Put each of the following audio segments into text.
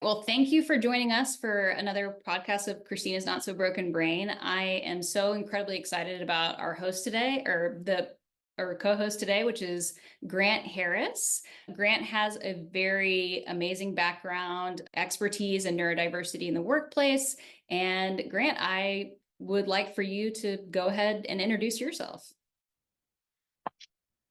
Well, thank you for joining us for another podcast of Christina's Not So Broken Brain. I am so incredibly excited about our host today, or co-host today, which is Grant Harris. Grant has a very amazing background, expertise in neurodiversity in the workplace. And Grant, I would like for you to go ahead and introduce yourself.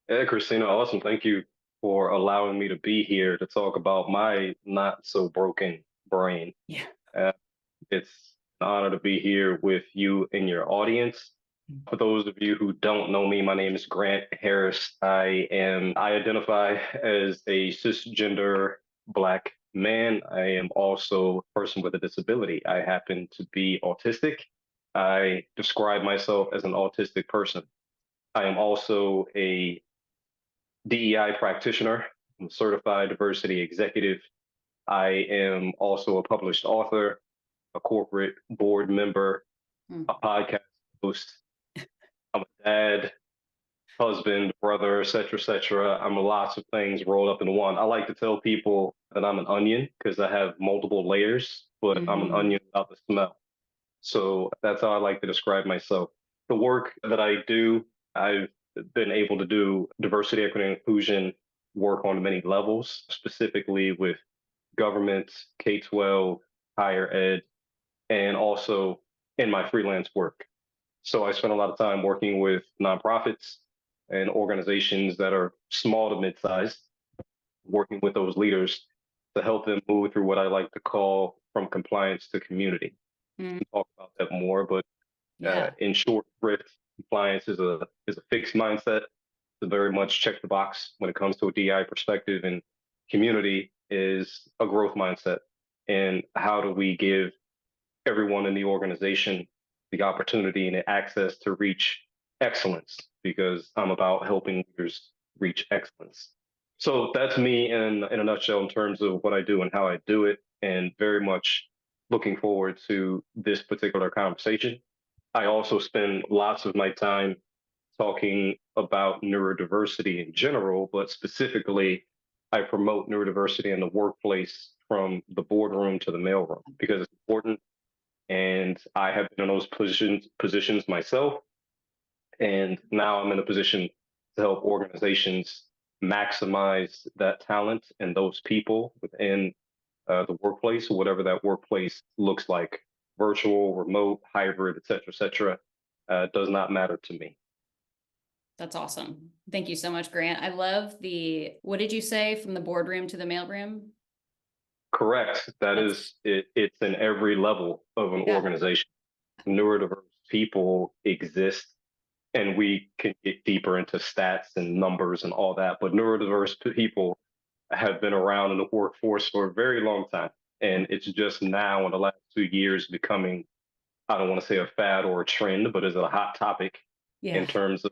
Hey, Christina, awesome. Thank you for allowing me to be here to talk about my not so broken brain. Yeah. Uh, it's an honor to be here with you and your audience. For those of you who don't know me, my name is Grant Harris. I identify as a cisgender Black man. I am also a person with a disability. I happen to be autistic. I describe myself as an autistic person. I am also a DEI practitioner. I'm a certified diversity executive. I am also a published author, a corporate board member, Mm. a podcast host. I'm a dad, husband, brother, et cetera, et cetera. I'm lots of things rolled up in one. I like to tell people that I'm an onion because I have multiple layers, but I'm an Mhm. onion without the smell. So that's how I like to describe myself. The work that I do, I've been able to do diversity, equity, and inclusion work on many levels, specifically with government, K-12, higher ed, and also in my freelance work. So I spend a lot of time working with nonprofits and organizations that are small to mid-sized, working with those leaders to help them move through what I like to call from compliance to community. Mm. We can talk about that more, but Yeah. in short, risk compliance is a fixed mindset to very much check the box when it comes to a DI perspective, and community is a growth mindset. And how do we give everyone in the organization the opportunity and the access to reach excellence? Because I'm about helping leaders reach excellence. So that's me in a nutshell in terms of what I do and how I do it, and very much looking forward to this particular conversation. I also spend lots of my time talking about neurodiversity in general, but specifically, I promote neurodiversity in the workplace from the boardroom to the mailroom because it's important. And I have been in those positions myself. And now I'm in a position to help organizations maximize that talent and those people within the workplace, whatever that workplace looks like, virtual, remote, hybrid, et cetera, does not matter to me. That's awesome. Thank you so much, Grant. I love what did you say, from the boardroom to the mailroom? Correct. That That's, is it. It's in every level of an yeah. organization. Neurodiverse people exist, and we can get deeper into stats and numbers and all that. But neurodiverse people have been around in the workforce for a very long time. And it's just now in the last 2 years becoming, I don't want to say a fad or a trend, but is a hot topic in Yeah. terms of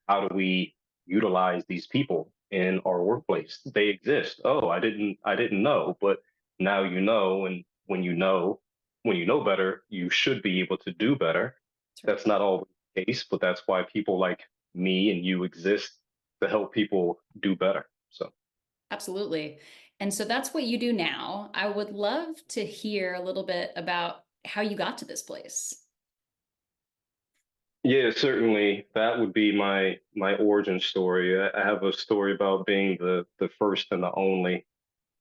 how do we utilize these people in our workplace. They exist. Oh, I didn't know, but now you know, and when you know better, you should be able to do better. That's right. That's not always the case, but that's why people like me and you exist, to help people do better. So Absolutely. And so that's what you do now. I would love to hear a little bit about how you got to this place. yeah, certainly that would be my origin story. I have a story about being the first and the only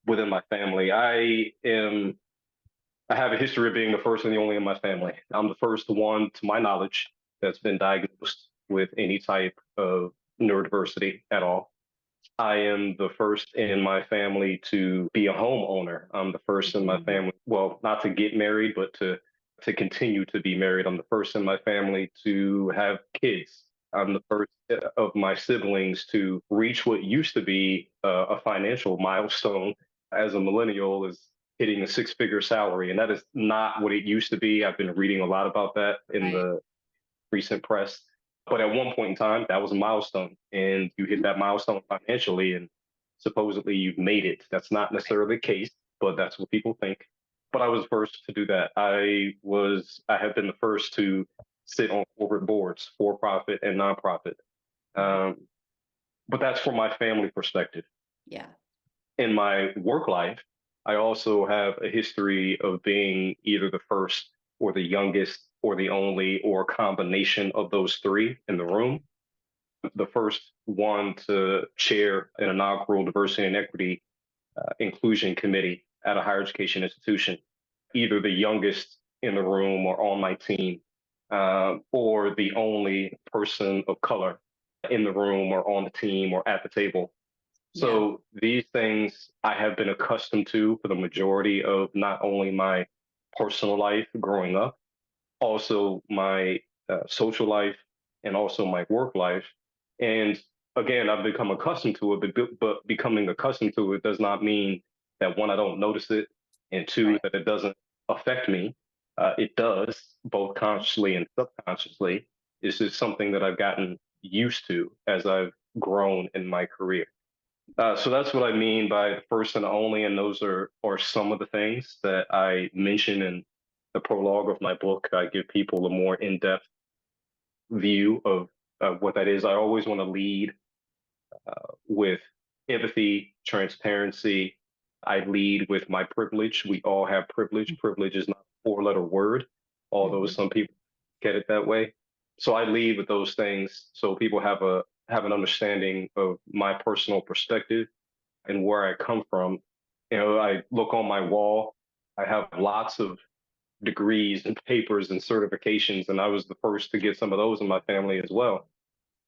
within my family. I have a history of being the first and the only in my family. I'm the first one, to my knowledge, that's been diagnosed with any type of neurodiversity at all. I am the first in my family to be a homeowner. I'm the first in my Mhm. family, well, not to get married, but to continue to be married. I'm the first in my family to have kids. I'm the first of my siblings to reach what used to be a financial milestone as a millennial, is hitting a six-figure salary. And that is not what it used to be. I've been reading a lot about that in Right. the recent press. But at one point in time, that was a milestone, and you hit Mhm. that milestone financially, and supposedly you've made it. That's not necessarily the case, but that's what people think. But I was the first to do that. I have been the first to sit on corporate boards, for profit and nonprofit. Right. Um, but that's from my family perspective. Yeah. In my work life, I also have a history of being either the first or the youngest or the only or a combination of those three in the room. The first one to chair an inaugural diversity and equity inclusion committee at a higher education institution, either the youngest in the room or on my team, or the only person of color in the room or on the team or at the table. Yeah. So these things I have been accustomed to for the majority of not only my personal life growing up, also my social life, and also my work life. And again, I've become accustomed to it, but becoming accustomed to it does not mean that one, I don't notice it, and two, Right. that it doesn't affect me. It does, both consciously and subconsciously. It's just something that I've gotten used to as I've grown in my career. So that's what I mean by first and only, and those are some of the things that I mention in the prologue of my book. I give people a more in-depth view of what that is. I always want to lead with empathy, transparency. I lead with my privilege. We all have privilege. Privilege is not a four-letter word, although Mhm. some people get it that way. So I lead with those things so people have an understanding of my personal perspective and where I come from. You know, I look on my wall, I have lots of degrees and papers and certifications, and I was the first to get some of those in my family as well.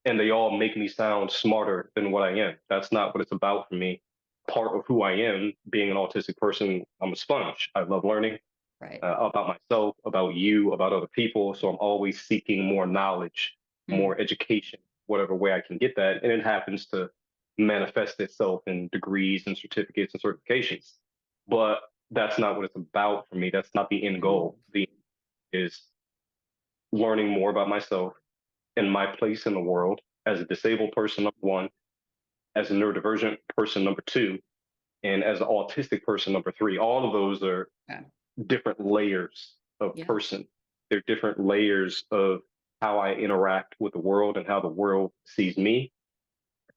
And they all make me sound smarter than what I am. That's not what it's about for me. Part of who I am, being an autistic person, I'm a sponge. I love learning Right. about myself, about you, about other people. So I'm always seeking more knowledge, Mm. more education, whatever way I can get that. And it happens to manifest itself in degrees and certificates and certifications. But that's not what it's about for me. That's not the end Mhm. goal. The is learning more about myself and my place in the world as a disabled person, number one, as a neurodivergent person, number two, and as an autistic person, number three. All of those are Okay. different layers of Yeah. person. They're different layers of how I interact with the world and how the world sees me,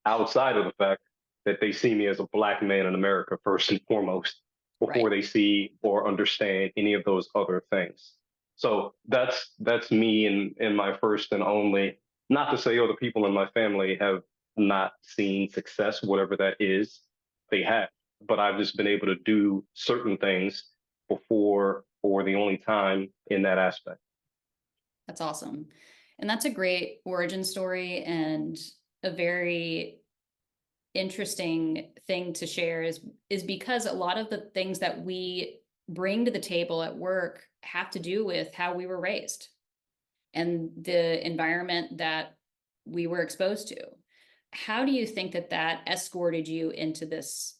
outside of the fact that they see me as a black man in America first and foremost, Right. before they see or understand any of those other things. So that's me and my first and only. Not to say other people in my family have not seen success, whatever that is, they have. But I've just been able to do certain things before for the only time in that aspect. That's awesome. And that's a great origin story and a very interesting thing to share is because a lot of the things that we bring to the table at work have to do with how we were raised and the environment that we were exposed to. How do you think that that escorted you into this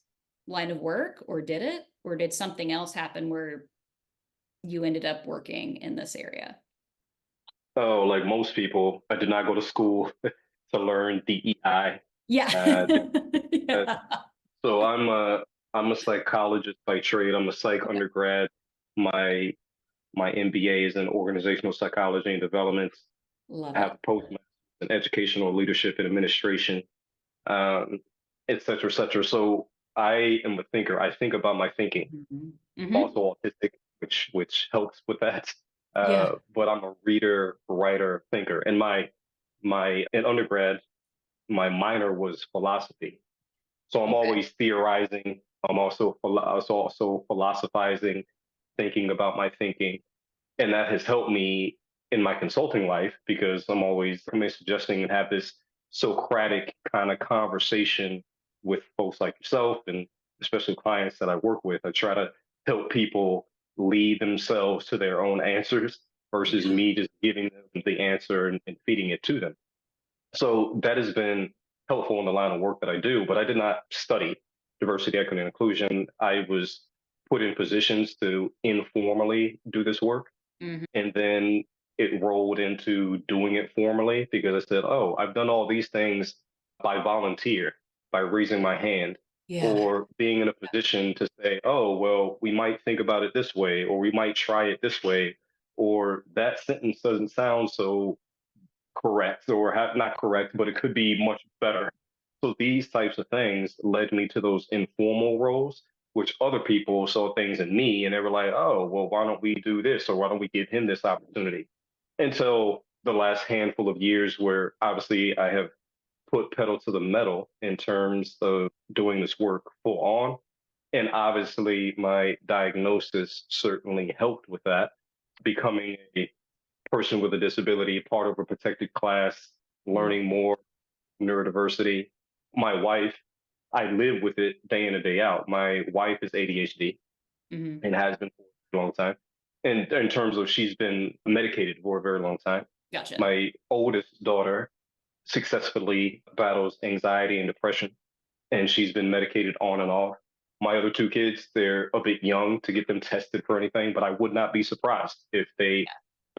line of work, or did it? Or did something else happen where you ended up working in this area? Oh, like most people, I did not go to school to learn DEI. Yeah. Uh, uh, Yeah. so I'm a psychologist by trade. I'm a psych Okay. undergrad. My MBA is in organizational psychology and development. Love I have it. a postmaster in educational leadership and administration, um, et cetera, et cetera. So I am a thinker. I think about my thinking. Mhm. Mhm. Also autistic, which helps with that. Yeah. But I'm a reader, writer, thinker. And my in undergrad, my minor was philosophy. So I'm Okay. always theorizing. I'm also philosophizing, thinking about my thinking, and that has helped me in my consulting life because I'm always suggesting and have this Socratic kind of conversation with folks like yourself and especially clients that I work with. I try to help people lead themselves to their own answers versus Yeah. me just giving them the answer and feeding it to them. So that has been helpful in the line of work that I do, but I did not study diversity, equity, and inclusion. I was put in positions to informally do this work. Mhm. And then it rolled into doing it formally because I said, oh, I've done all these things by volunteer, by raising my hand, Yeah. or being in a position to say, oh, well, we might think about it this way, or we might try it this way, or that sentence doesn't sound so correct or not correct, but it could be much better. So these types of things led me to those informal roles which other people saw things in me and they were like, oh, well, why don't we do this or why don't we give him this opportunity? Until the last handful of years where obviously I have put pedal to the metal in terms of doing this work full on. And obviously, my diagnosis certainly helped with that. Becoming a person with a disability, part of a protected class, Mhm. learning more neurodiversity. My wife, I live with it day in and day out. My wife is ADHD Mhm. and has been for a long time. And in terms of she's been medicated for a very long time. Gotcha. My oldest daughter successfully battles anxiety and depression, and she's been medicated on and off. My other two kids, they're a bit young to get them tested for anything, but I would not be surprised if they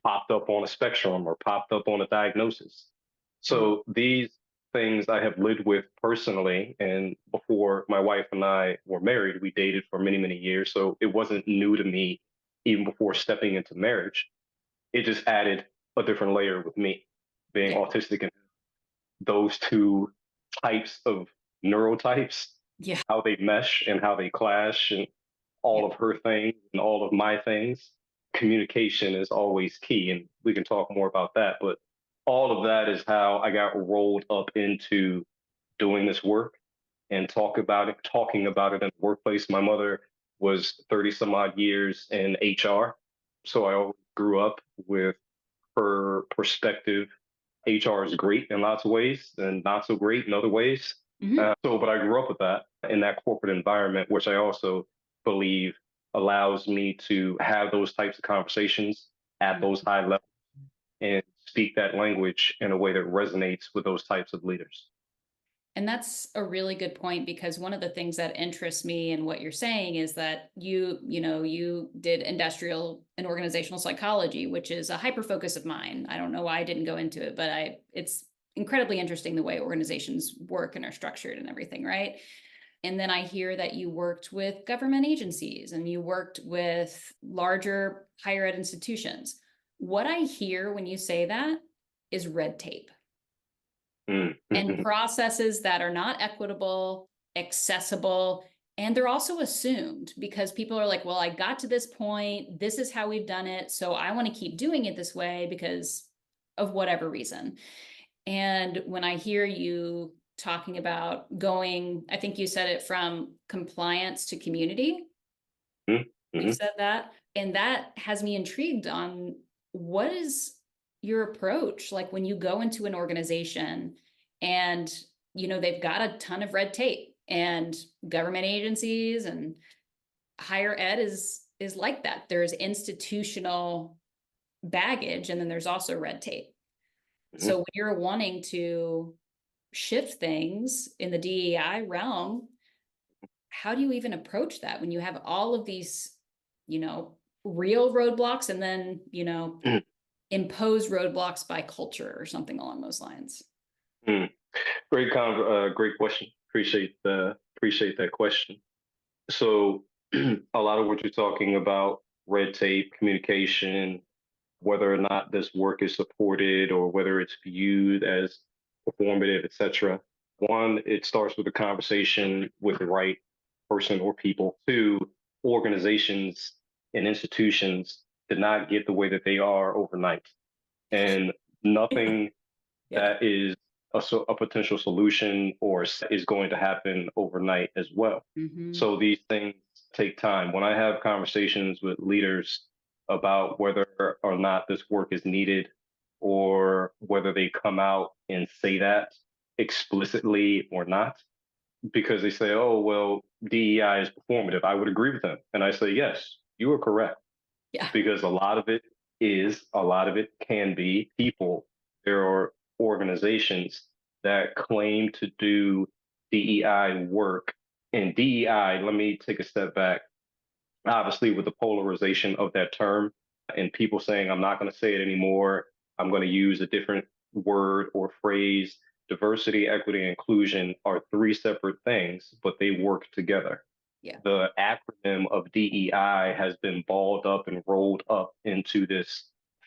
popped up on a spectrum or popped up on a diagnosis. Mhm. So these things I have lived with personally. And before my wife and I were married, we dated for many, many years. So it wasn't new to me even before stepping into marriage. It just added a different layer with me being Yeah. autistic and those two types of neurotypes, Yeah. how they mesh and how they clash, and Yeah. all of her things and all of my things. Communication is always key, and we can talk more about that. But all of that is how I got rolled up into doing this work and talking about it in the workplace. My mother was 30 some odd years in HR. So I always grew up with her perspective. HR is great in lots of ways and not so great in other ways. Mhm. But I grew up with that in that corporate environment, which I also believe allows me to have those types of conversations at those Mhm. high levels and speak that language in a way that resonates with those types of leaders. And that's a really good point because one of the things that interests me in what you're saying is that you did industrial and organizational psychology, which is a hyper focus of mine. I don't know why I didn't go into it, but it's incredibly interesting the way organizations work and are structured and everything, right? And then I hear that you worked with government agencies and you worked with larger higher ed institutions. What I hear when you say that is red tape Mm, and mhm, processes that are not equitable, accessible, and they're also assumed because people are like, well, I got to this point. This is how we've done it. So I want to keep doing it this way because of whatever reason. And when I hear you talking about going, I think you said it from compliance to community. mhm, You mhm, said that. And that has me intrigued on what is your approach like when you go into an organization and they've got a ton of red tape and government agencies and higher ed is like that. There's institutional baggage and then there's also red tape. mhm, So when you're wanting to shift things in the DEI realm, how do you even approach that when you have all of these, you know, real roadblocks and then, mhm, impose roadblocks by culture or something along those lines? mhm. Great question. Appreciate that question. So a lot of what you're talking about, red tape, communication, whether or not this work is supported or whether it's viewed as performative, etc. One, it starts with a conversation with the right person or people. Two, organizations and institutions did not get the way that they are overnight. And nothing Yeah. that is a potential solution or is going to happen overnight as well. Hmm. So these things take time. When I have conversations with leaders about whether or not this work is needed or whether they come out and say that explicitly or not, because they say, oh, well, DEI is performative, I would agree with them. And I say, yes, you are correct Yeah. because a lot of it can be people. There are organizations that claim to do DEI work. And DEI, let me take a step back. Obviously, with the polarization of that term and people saying, I'm not going to say it anymore, I'm going to use a different word or phrase. Diversity, equity, and inclusion are three separate things, but they work together. Yeah. The acronym of DEI has been balled up and rolled up into this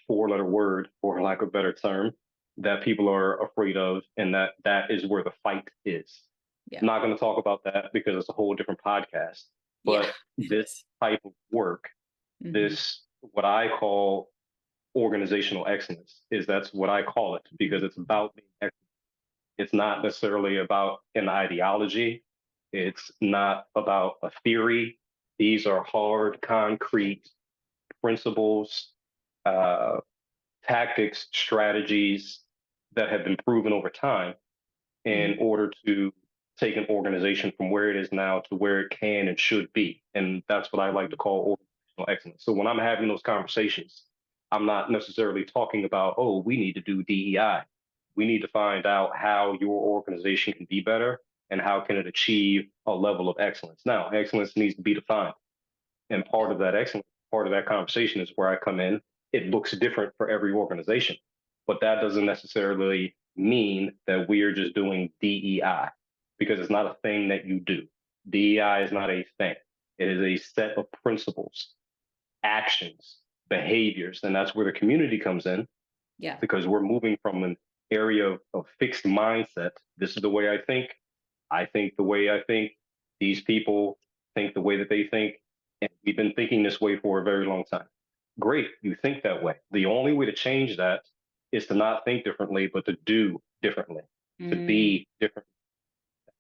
four-letter word, for lack of a better term, that people are afraid of, and that is where the fight is. Yeah. I'm not going to talk about that because it's a whole different podcast. Yeah. But this type of work, Hmm. this what I call organizational excellence, is that's what I call it because it's about being excellent. It's not necessarily about an ideology. It's not about a theory. These are hard, concrete principles, uh, tactics, strategies that have been proven over time in Hmm. order to take an organization from where it is now to where it can and should be. And that's what I like to call organizational excellence. So when I'm having those conversations, I'm not necessarily talking about, oh, we need to do DEI. We need to find out how your organization can be better and how can it achieve a level of excellence. Now, excellence needs to be defined. And Yeah. part of that excellence, part of that conversation is where I come in. It looks different for every organization, but that doesn't necessarily mean that we are just doing DEI because it's not a thing that you do. DEI is not a thing. It is a set of principles, actions, behaviors, and that's where the community comes in Yeah. because we're moving from an area of fixed mindset. This is the way I think. I think the way I think. These people think the way that they think. And we've been thinking this way for a very long time. Great, you think that way. The only way to change that is to not think differently, but to do differently, to Mm. be different,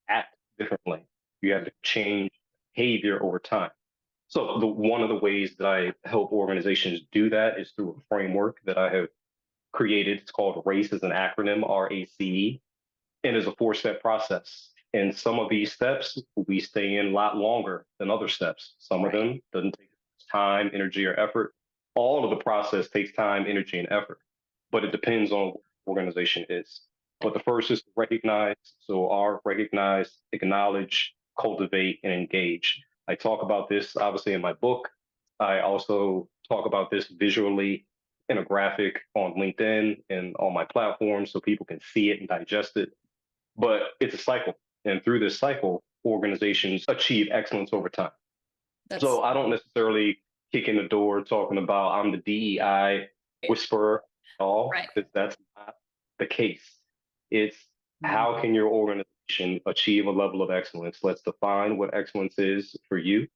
act differently. You have to change behavior over time. So one of the ways that I help organizations do that is through a framework that I have created. It's called RACE as an acronym, RACE, and is a four-step process. And some of these steps we stay in a lot longer than other steps. Some of Right. them doesn't take time, energy, or effort. All of the process takes time, energy, and effort, but it depends on what the organization is. But the first is to recognize. So recognize, acknowledge, cultivate, and engage. I talk about this obviously in my book. I also talk about this visually in a graphic on LinkedIn and on my platform so people can see it and digest it. But it's a cycle. And through this cycle, organizations achieve excellence over time. That's So I don't necessarily kick in the door talking about I'm the DEI whisperer at all, right. because that's not the case. It's how Mhm. can your organization achieve a level of excellence? Let's define what excellence is for you.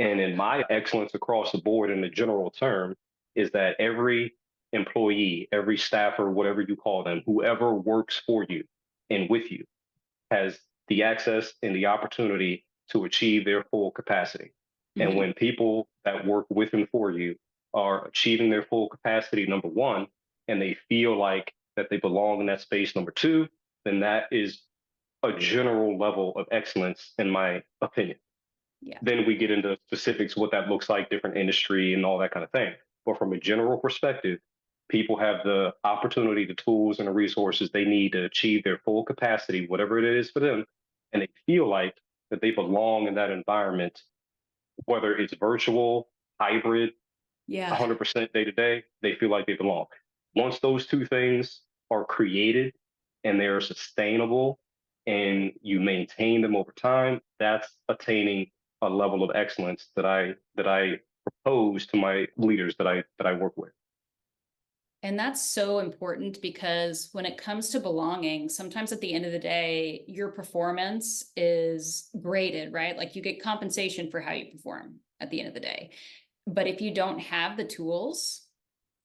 And in my excellence across the board in the general term is that every employee, every staffer, whatever you call them, whoever works for you and with you has the access and the opportunity to achieve their full capacity. And Mhm. when people that work with and for you are achieving their full capacity, number one, and they feel like that they belong in that space, number two, then that is a general level of excellence, in my opinion. Yeah. Then we get into specifics, what that looks like, different industry, and all that kind of thing. But from a general perspective, people have the opportunity, the tools, and the resources they need to achieve their full capacity, whatever it is for them. And they feel like that they belong in that environment, whether it's virtual, hybrid, Yeah. 100% day to day, they feel like they belong. Once those two things are created and they're sustainable and you maintain them over time, that's attaining a level of excellence that I propose to my leaders that I work with. And that's so important because when it comes to belonging, sometimes at the end of the day, your performance is graded, right? Like you get compensation for how you perform at the end of the day. But if you don't have the tools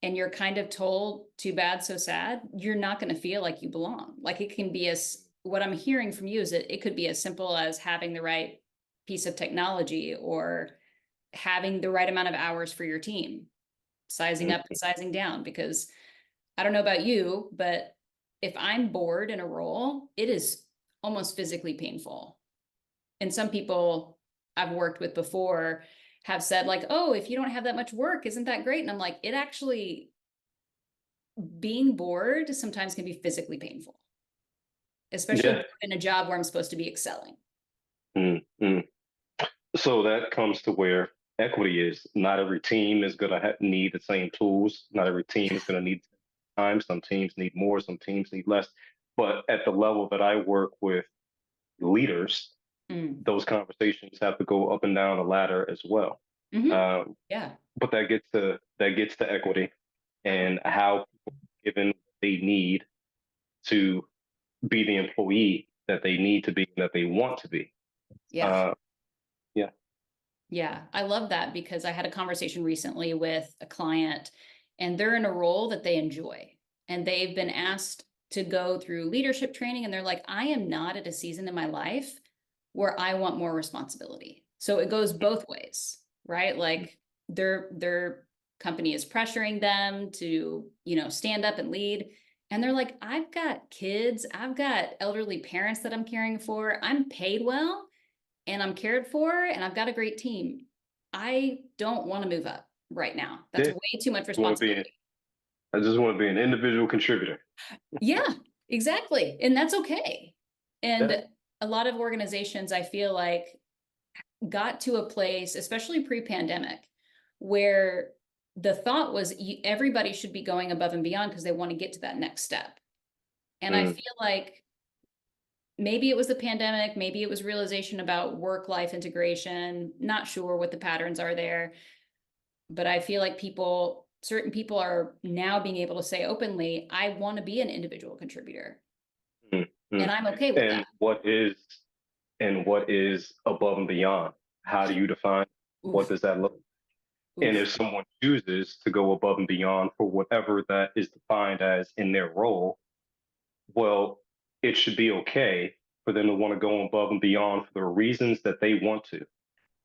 and you're kind of told too bad, so sad, you're not going to feel like you belong. Like it can be as what I'm hearing from you is that it could be as simple as having the right piece of technology or having the right amount of hours for your team, sizing up and sizing down. Because I don't know about you, but if I'm bored in a role, it is almost physically painful. And some people I've worked with before have said, like, oh, if you don't have that much work, isn't that great? And I'm like, it actually, being bored sometimes can be physically painful, especially Yeah. in a job where I'm supposed to be excelling. Mm-hmm. So that comes to where equity is. Not every team is going to need the same tools. Not every team is going to need time. Some teams need more, some teams need less. But at the level that I work with leaders, Mm. those conversations have to go up and down the ladder as well. Hmm. Um, Yeah. but that gets to equity and how people are given what they need to be the employee that they need to be, that they want to be. Yeah. Uh, yeah. Yeah, I love that because I had a conversation recently with a client and they're in a role that they enjoy. And they've been asked to go through leadership training and they're like, I am not at a season in my life where I want more responsibility. So it goes both ways, right? Like their company is pressuring them to, stand up and lead. And they're like, I've got kids, I've got elderly parents that I'm caring for, I'm paid well and I'm cared for and I've got a great team. I don't want to move up right now. That's Yeah, way too much want to be. responsibility. I just want to be an individual contributor. Yeah, exactly. And that's okay. Yeah. And a lot of organizations, I feel like, got to a place, especially pre-pandemic, where the thought was everybody should be going above and beyond because they want to get to that next step. And I Mm, feel like maybe it was the pandemic, maybe it was realization about work-life integration, not sure what the patterns are there. But I feel like certain people are now being able to say openly, I want to be an individual contributor. mm, And mm. I'm okay with And that. what is above and beyond? How do you define? What Oof, does that look? And oof. if someone chooses to go above and beyond for whatever that is defined as in their role, well, it should be okay for them to want to go above and beyond for the reasons that they want to.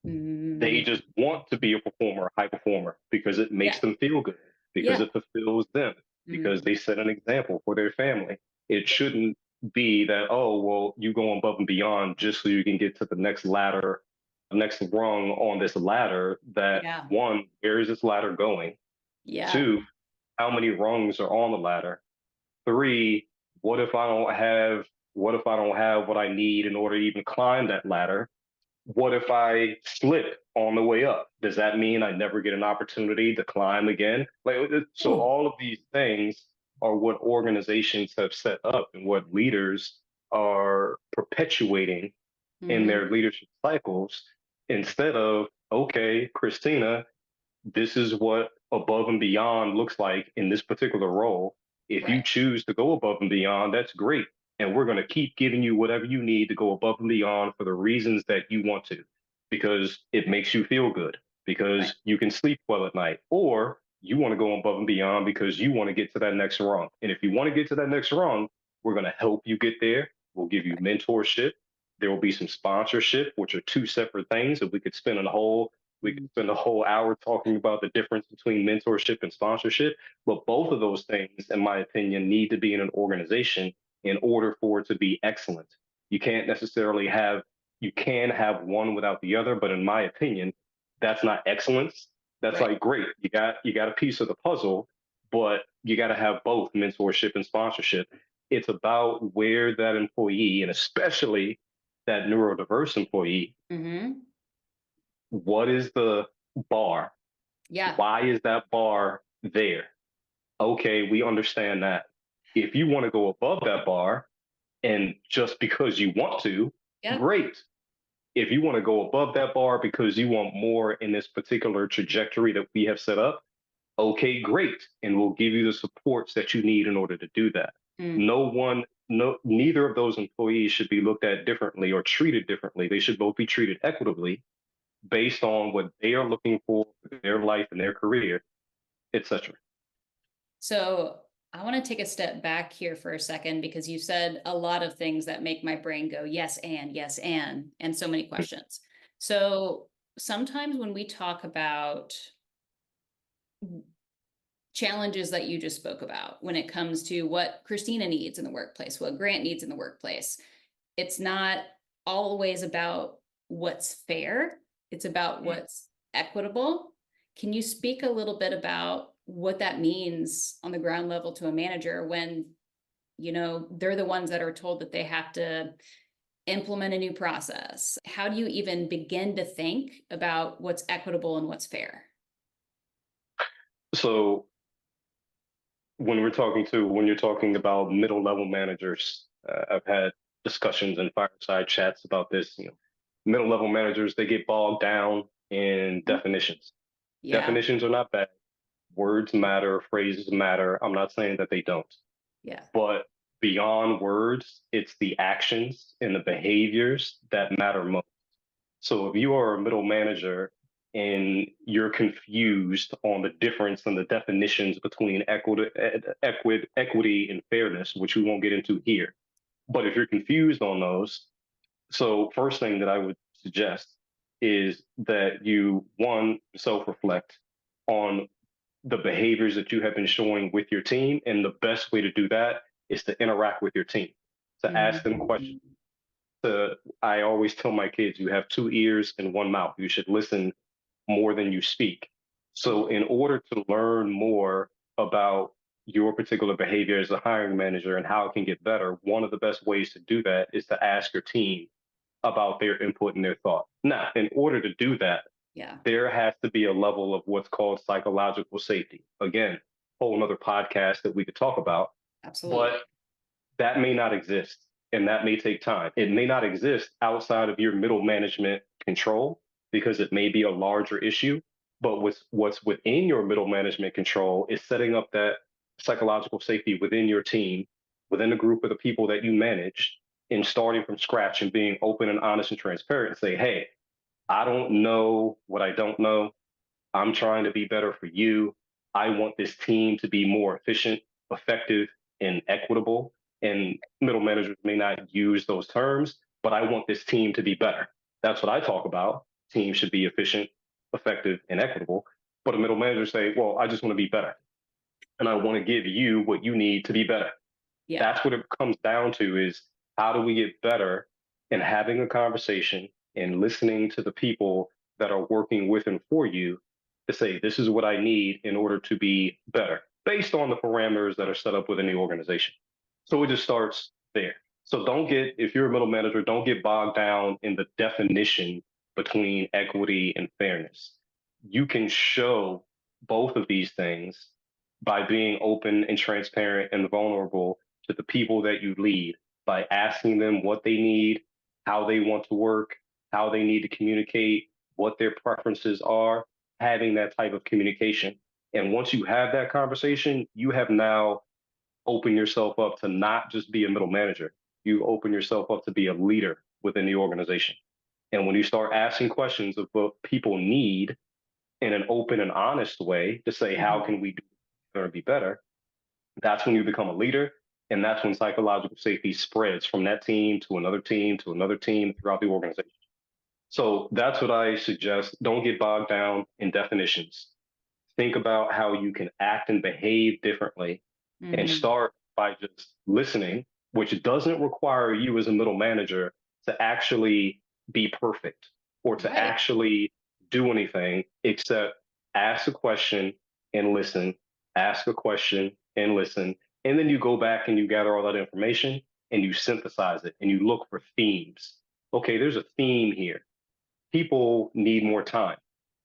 They Mm, just want to be a performer, a high performer, because it makes yeah, them feel good, because yeah. it fulfills them, because Mm, they set an example for their family. It shouldn't be that, oh, well, you go above and beyond just so you can get to the next ladder, the next rung on this ladder. That yeah, one, where is this ladder going? yeah, Two, how many rungs are on the ladder? Three, what if I don't have what I need in order to even climb that ladder? What if I slip on the way up? Does that mean I never get an opportunity to climb again? So ooh, all of these things are what organizations have set up and what leaders are perpetuating in mhm, their leadership cycles instead of, okay, Christina, this is what above and beyond looks like in this particular role. If you right, choose to go above and beyond, that's great. And we're going to keep giving you whatever you need to go above and beyond for the reasons that you want to, because it makes you feel good, right, because you can sleep well at night, or you want to go above and beyond because you want to get to that next rung. And if you want to get to that next rung, we're going to help you get there. We'll give you right. mentorship. There will be some sponsorship, which are two separate things that we could Mm, spend a whole hour talking about the difference between mentorship and sponsorship, but both of those things, in my opinion, need to be in an organization in order for it to be excellent. You can't necessarily have, you can have one without the other, but in my opinion, that's not excellence. That's right. like great. You got a piece of the puzzle, but you got to have both mentorship and sponsorship. It's about where that employee, and especially that neurodiverse employee, Hmm. what is the bar? Yeah, Why is that bar there? Okay, we understand that. If you want to go above that bar and just because you want to, yep. great. If you want to go above that bar because you want more in this particular trajectory that we have set up, okay, great. And we'll give you the supports that you need in order to do that. Mm. No one, no, neither of those employees should be looked at differently or treated differently. They should both be treated equitably based on what they are looking for their life and their career, etc. So I want to take a step back here for a second because you said a lot of things that make my brain go, yes, and so many questions. So sometimes when we talk about challenges that you just spoke about, when it comes to what Christina needs in the workplace, what Grant needs in the workplace, it's not always about what's fair, it's about what's equitable. Can you speak a little bit about what that means on the ground level to a manager when, they're the ones that are told that they have to implement a new process? How do you even begin to think about what's equitable and what's fair? So when you're talking about middle level managers, I've had discussions and fireside chats about this. Middle level managers, they get bogged down in Mhm. definitions. Yeah, Definitions are not bad. Words matter, phrases matter. I'm not saying that they don't. yeah, But beyond words, it's the actions and the behaviors that matter most. So if you are a middle manager and you're confused on the difference and the definitions between equity and fairness, which we won't get into here, but if you're confused on those, so first thing that I would suggest is that you, one, self-reflect on the behaviors that you have been showing with your team. And the best way to do that is to interact with your team, to ask them questions. Mhm. I always tell my kids, you have two ears and one mouth. You should listen more than you speak. So, in order to learn more about your particular behavior as a hiring manager and how it can get better, one of the best ways to do that is to ask your team about their input and their thought. Now, in order to do that, Yeah, there has to be a level of what's called psychological safety. Again, whole another podcast that we could talk about, absolutely. but that may not exist and that may take time. It may not exist outside of your middle management control because it may be a larger issue. But what's within your middle management control is setting up that psychological safety within your team, within a group of the people that you manage, and starting from scratch and being open and honest and transparent and say, hey, I don't know what I don't know. I'm trying to be better for you. I want this team to be more efficient, effective, and equitable. And middle managers may not use those terms, but I want this team to be better. That's what I talk about. Teams should be efficient, effective, and equitable. But a middle manager say, well, I just want to be better. And I want to give you what you need to be better. Yeah. That's what it comes down to is how do we get better in having a conversation and listening to the people that are working with and for you to say, this is what I need in order to be better based on the parameters that are set up within the organization. So it just starts there. So if you're a middle manager, don't get bogged down in the definition between equity and fairness. You can show both of these things by being open and transparent and vulnerable to the people that you lead by asking them what they need, how they want to work, how they need to communicate, what their preferences are, having that type of communication. And once you have that conversation, you have now opened yourself up to not just be a middle manager. You open yourself up to be a leader within the organization. And when you start asking questions of what people need in an open and honest way to say, how Mhm. can we do or be better? That's when you become a leader. And that's when psychological safety spreads from that team to another team to another team throughout the organization. So that's what I suggest. Don't get bogged down in definitions. Think about how you can act and behave differently and Mhm. start by just listening, which doesn't require you as a middle manager to actually be perfect or to Right. actually do anything except ask a question and listen, ask a question and listen. And then you go back and you gather all that information and you synthesize it and you look for themes. Okay, there's a theme here. People need more time.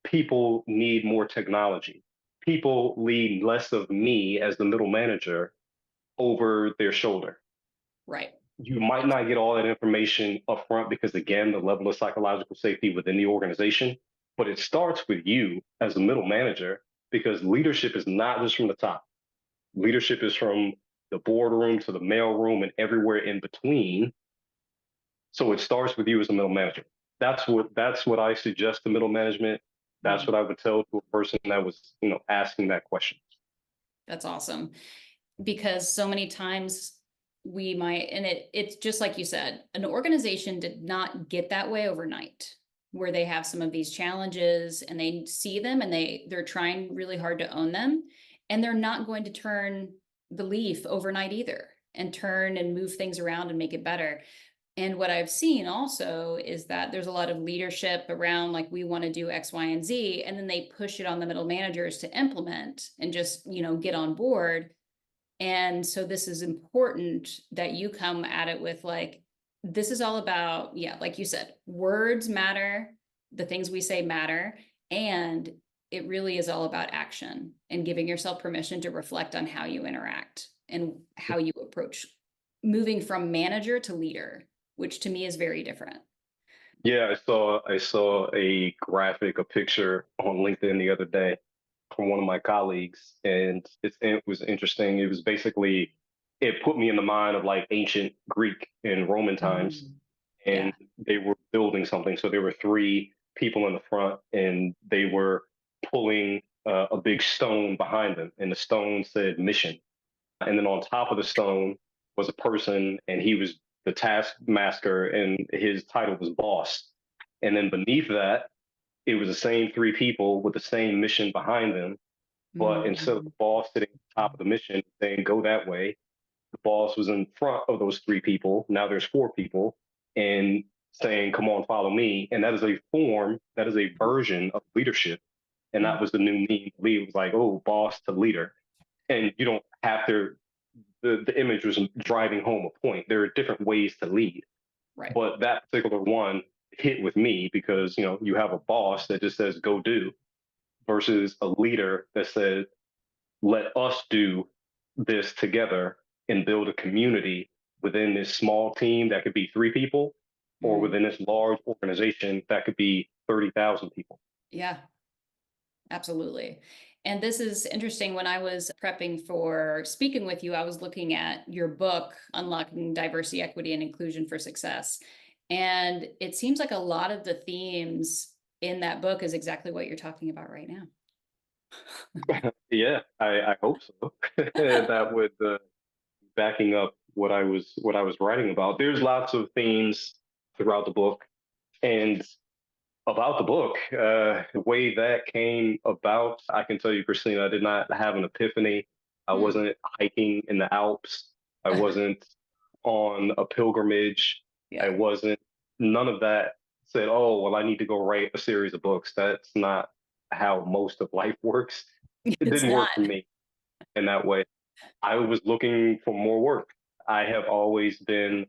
People need more technology. People need less of me as the middle manager over their shoulder. Right. You might not get all that information upfront because, again, the level of psychological safety within the organization, but it starts with you as a middle manager because leadership is not just from the top. Leadership is from the boardroom to the mailroom and everywhere in between. So it starts with you as a middle manager. That's what I suggest to middle management. That's Mhm. what I would tell to a person that was, asking that question. That's awesome. Because so many times we might, and it's just like you said, an organization did not get that way overnight, where they have some of these challenges and they see them and they're trying really hard to own them, and they're not going to turn the leaf overnight either and turn and move things around and make it better. And what I've seen also is that there's a lot of leadership around, like, we want to do X, Y, and Z, and then they push it on the middle managers to implement and just, get on board. And so this is important that you come at it with, like, this is all about, yeah, like you said, words matter, the things we say matter, and it really is all about action and giving yourself permission to reflect on how you interact and how you approach moving from manager to leader, which to me is very different. Yeah, I saw a graphic, a picture on LinkedIn the other day from one of my colleagues, and it was interesting. It was basically it put me in the mind of like ancient Greek and Roman times, Mm. and Yeah. they were building something. So there were three people in the front, and they were pulling a big stone behind them, and the stone said mission. And then on top of the stone was a person, and he was the taskmaster, and his title was boss. And then beneath that, it was the same three people with the same mission behind them. But instead of the Mhm. boss sitting at the top of the mission saying, go that way, the boss was in front of those three people. Now there's four people and saying, come on, follow me. And that is a form, that is a version of leadership. And Mhm. that was the new meme. Lead was like, oh, boss to leader. And you don't have to, the image was driving home a point. There are different ways to lead. Right. But that particular one hit with me because, you have a boss that just says, go do versus a leader that says, let us do this together and build a community within this small team that could be three people or Mhm. within this large organization that could be 30,000 people. Yeah, absolutely. And this is interesting. When I was prepping for speaking with you, I was looking at your book, Unlocking Diversity, Equity, and Inclusion for Success. And it seems like a lot of the themes in that book is exactly what you're talking about right now. Yeah, I hope so. That would backing up what I was writing about. There's lots of themes throughout the book, and about the book, the way that came about, I can tell you, Christina, I did not have an epiphany. I Hmm. wasn't hiking in the Alps. I wasn't on a pilgrimage. I Yeah, wasn't, none of that said, oh, well, I need to go write a series of books. That's not how most of life works. It it's didn't not. work for me in that way. I was looking for more work. I have always been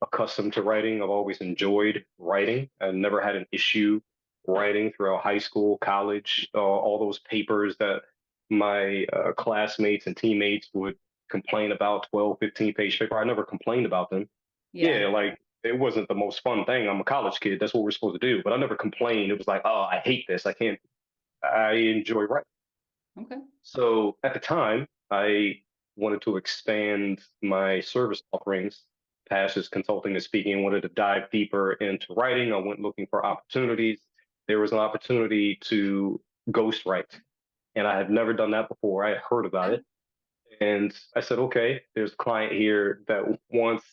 accustomed to writing. I've always enjoyed writing. I never had an issue writing throughout high school, college, all those papers that my classmates and teammates would complain about, 12, 15-page paper. I never complained about them. Yeah. Yeah, like it wasn't the most fun thing. I'm a college kid. That's what we're supposed to do. But I never complained. It was like, oh, I hate this. I can't, I enjoy writing. Okay. So at the time, I wanted to expand my service offerings past just consulting and speaking, wanted to dive deeper into writing. I went looking for opportunities. There was an opportunity to ghostwrite, and I had never done that before. I had heard about Okay. it. And I said, okay, there's a client here that wants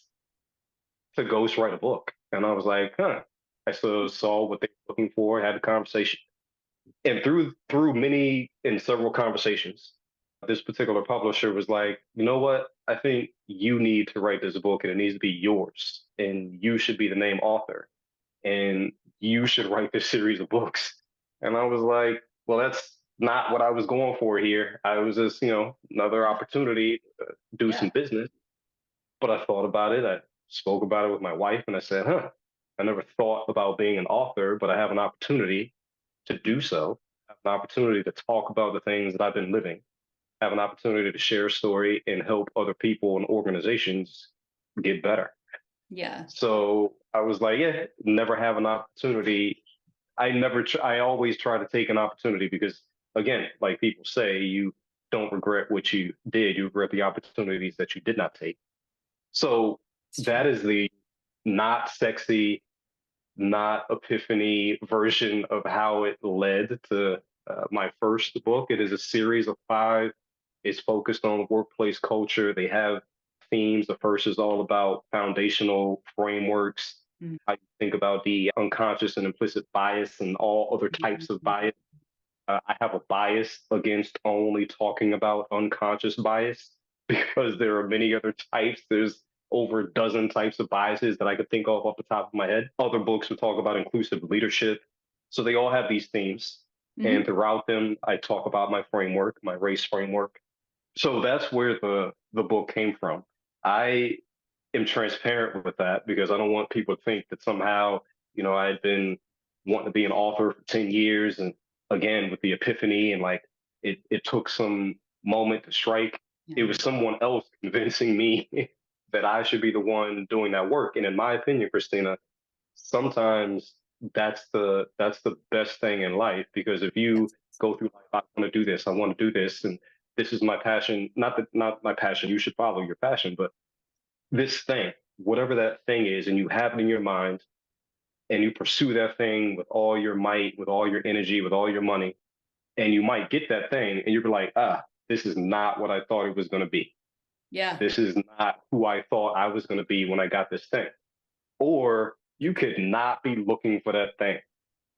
to ghostwrite a book. And I was like, huh. I saw what they were looking for, had a conversation and through many and several conversations, this particular publisher was like, you know what? I think you need to write this book and it needs to be yours. And you should be the name author. And you should write this series of books. And I was like, well, that's not what I was going for here. I was just, another opportunity to do some Yeah. business. But I thought about it. I spoke about it with my wife and I said, huh, I never thought about being an author, but I have an opportunity to do so, have an opportunity to talk about the things that I've been living, have an opportunity to share a story and help other people and organizations get better. Yeah. So I was like, yeah, never have an opportunity. I always try to take an opportunity because, again, like people say, you don't regret what you did, you regret the opportunities that you did not take. So It's true. that is the not sexy, not epiphany version of how it led to my first book. It is a series of five. It's focused on workplace culture. They have themes. The first is all about foundational frameworks, Mhm. how you think about the unconscious and implicit bias and all other types of bias. I have a bias against only talking about unconscious bias because there are many other types. There's over a dozen types of biases that I could think of off the top of my head. Other books would talk about inclusive leadership. So they all have these themes. And Mhm. throughout them, I talk about my framework, my race framework. So that's where the book came from. I am transparent with that because I don't want people to think that somehow, I had been wanting to be an author for 10 years and again with the epiphany and like it took some moment to strike. It Yeah. was someone else convincing me that I should be the one doing that work. And in my opinion, Christina, sometimes that's the best thing in life because if you Yes. go through life, I want to do this, I want to do this, and this is my passion. Not my passion. You should follow your passion, but this thing, whatever that thing is, and you have it in your mind, and you pursue that thing with all your might, with all your energy, with all your money, and you might get that thing and you're like, this is not what I thought it was going to be. Yeah. This is not who I thought I was going to be when I got this thing. Or you could not be looking for that thing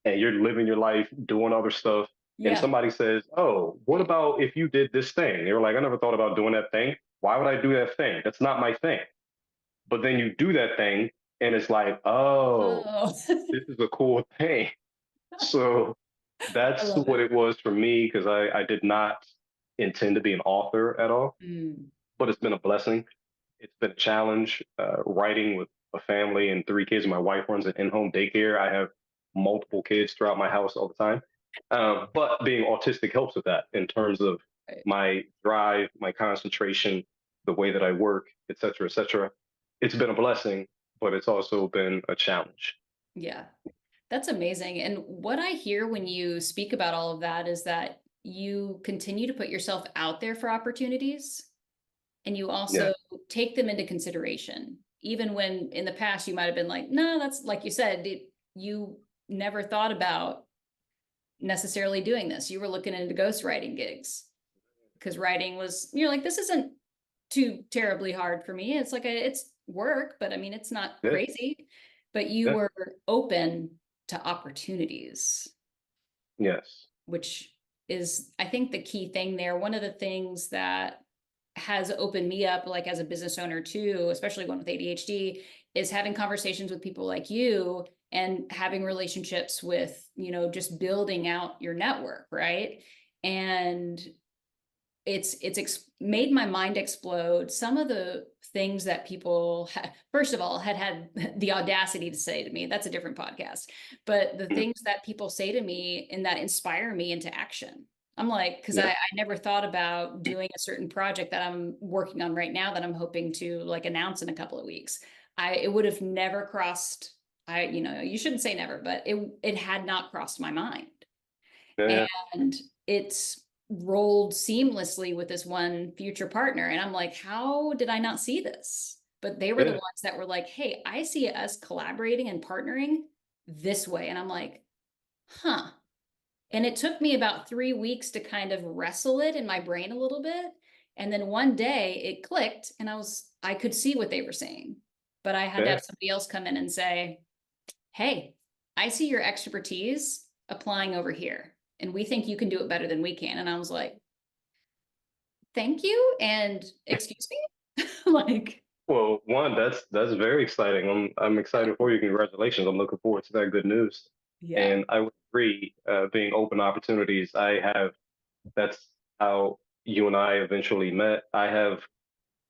and you're living your life doing other stuff. And Yeah. somebody says, oh, what about if you did this thing? You're like, I never thought about doing that thing. Why would I do that thing? That's not my thing. But then you do that thing and it's like, oh, Oh, this is a cool thing. So I that's love what it. it was for me because I did not intend to be an author at all, Mm. but it's been a blessing. It's been a challenge writing with a family and 3 kids. My wife runs an in-home daycare. I have multiple kids throughout my house all the time. But being autistic helps with that in terms of Right. my drive, my concentration, the way that I work, et cetera, et cetera. It's been a blessing, but it's also been a challenge. Yeah. That's amazing. And what I hear when you speak about all of that is that you continue to put yourself out there for opportunities and you Yeah, also take them into consideration. Even when in the past you might have been like, no, that's like you said, you never thought about necessarily doing this. You were looking into ghostwriting gigs because writing was, you're like, this isn't too terribly hard for me. It's like it's work, but I mean, it's not yeah, crazy. But you yeah, were open to opportunities, yes, which is, I think, the key thing there. One of the things that has opened me up, like as a business owner too, especially one with ADHD, is having conversations with people like you and having relationships with, just building out your network, right? And it's made my mind explode. Some of the things that people first of all had the audacity to say to me, that's a different podcast, but the mm, things that people say to me and that inspire me into action. I'm like, because yeah, I never thought about doing a certain project that I'm working on right now that I'm hoping to like announce in a couple of weeks. It would have never crossed, you shouldn't say never, but it had not crossed my mind. yeah, And it's rolled seamlessly with this one future partner. And I'm like, how did I not see this? But they were the yeah, ones that were like, hey, I see us collaborating and partnering this way. And I'm like, huh. And it took me about 3 weeks to kind of wrestle it in my brain a little bit. And then one day it clicked and I could see what they were saying. But I had to yeah, have somebody else come in and say, hey, I see your expertise applying over here, and we think you can do it better than we can. And I was like, thank you. And excuse me? Like, Well, one, that's very exciting. I'm excited for you. Congratulations. I'm looking forward to that good news. yeah, And I would agree, being open opportunities. That's how you and I eventually met. I have